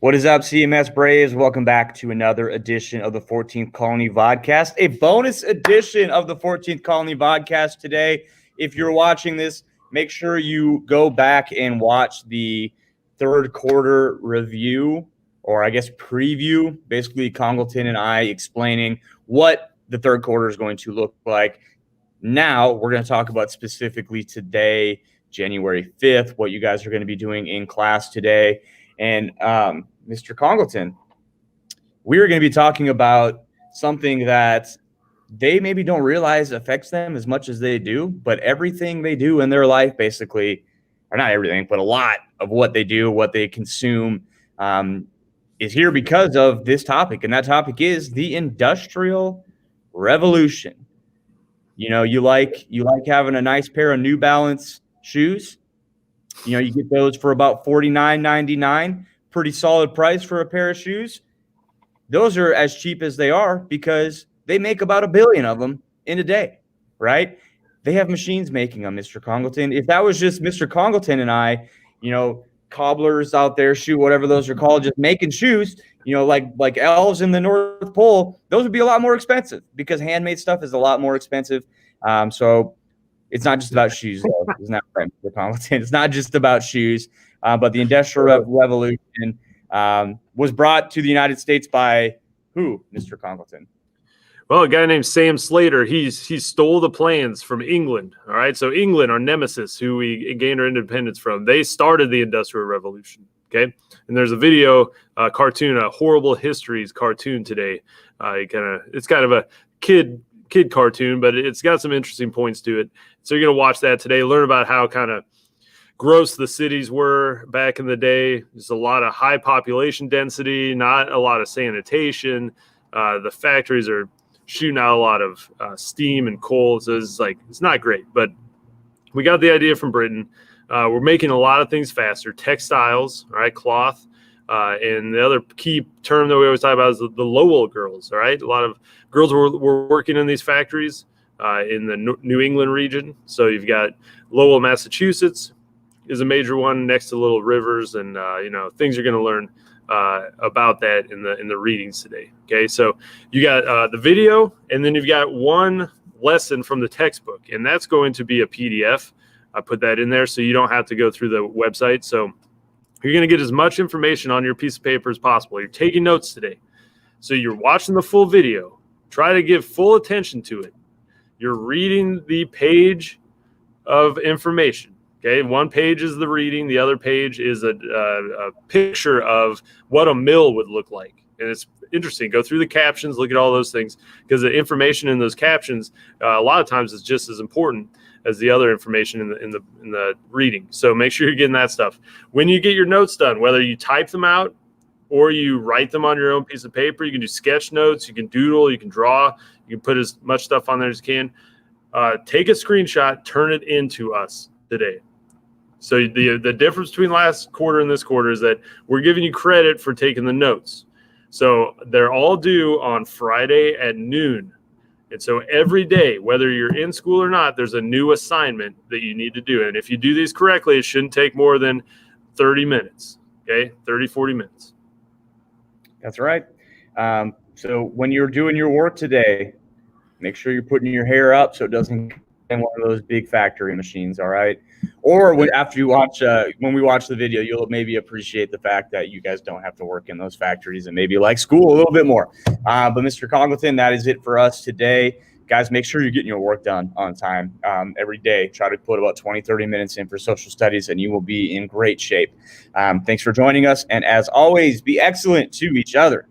What is up, CMS Braves? Welcome back to another edition of the 14th Colony Vodcast, a bonus edition of the 14th Colony Vodcast today. If you're watching this, make sure you go back and watch the third quarter review, or I guess preview, basically Congleton and I explaining what the third quarter is going to look like. Now we're going to talk about specifically today, January 5th, what you guys are going to be doing in class today. And Mr. Congleton, we are going to be talking about something that they maybe don't realize affects them as much as they do, but everything they do in their life, basically, or not everything, but a lot of what they do, what they consume, is here because of this topic. And that topic is the Industrial Revolution. You know, you like having a nice pair of New Balance shoes. You know, you get those for about $49.99. Pretty solid price for a pair of shoes. Those are as cheap as they are because they make about 1 billion of them in a day, right? They have machines making them, Mr. Congleton. If that was just Mr. Congleton and I, you know, cobblers out there, whatever those are called, just making shoes, you know, like elves in the North Pole, those would be a lot more expensive because handmade stuff is a lot more expensive. So it's not just about shoes, though. Isn't that right, Mr. Congleton? It's not just about shoes, but the Industrial Revolution was brought to the United States by who, Mr. Congleton? Well, a guy named Sam Slater. He stole the plans from England. All right, so England, our nemesis, who we gained our independence from, they started the Industrial Revolution. Okay, and there's a video cartoon, a Horrible Histories cartoon today. It's kind of a kid cartoon, but it's got some interesting points to it. So you're going to watch that today, learn about how kind of gross the cities were back in the day. There's a lot of high population density, not a lot of sanitation. The factories are shooting out a lot of steam and coal. So it's not great, but we got the idea from Britain. We're making a lot of things faster. Textiles, all right, cloth. And the other key term that we always talk about is the Lowell girls, all right? A lot of girls were working in these factories in the New England region. So you've got Lowell, Massachusetts is a major one next to Little Rivers. And, things you're going to learn about that in the readings today, okay? So you got the video, and then you've got one lesson from the textbook, and that's going to be a PDF. I put that in there so you don't have to go through the website. So you're going to get as much information on your piece of paper as possible. You're taking notes today. So you're watching the full video. Try to give full attention to it. You're reading the page of information. Okay, one page is the reading. The other page is a picture of what a mill would look like. And it's interesting. Go through the captions, look at all those things, because the information in those captions a lot of times is just as important as the other information in the reading. So make sure you're getting that stuff. When you get your notes done, whether you type them out or you write them on your own piece of paper, you can do sketch notes, you can doodle, you can draw, you can put as much stuff on there as you can. Take a screenshot, turn it into us today. So the difference between last quarter and this quarter is that we're giving you credit for taking the notes. So they're all due on Friday at noon. And so every day, whether you're in school or not, there's a new assignment that you need to do. And if you do these correctly, it shouldn't take more than 30 minutes, okay? 30, 40 minutes. That's right. So when you're doing your work today, make sure you're putting your hair up so it doesn't get in one of those big factory machines, all right? Or after you watch, when we watch the video, you'll maybe appreciate the fact that you guys don't have to work in those factories and maybe like school a little bit more. But Mr. Congleton, that is it for us today. Guys, make sure you're getting your work done on time every day. Try to put about 20, 30 minutes in for social studies, and you will be in great shape. Thanks for joining us. And as always, be excellent to each other.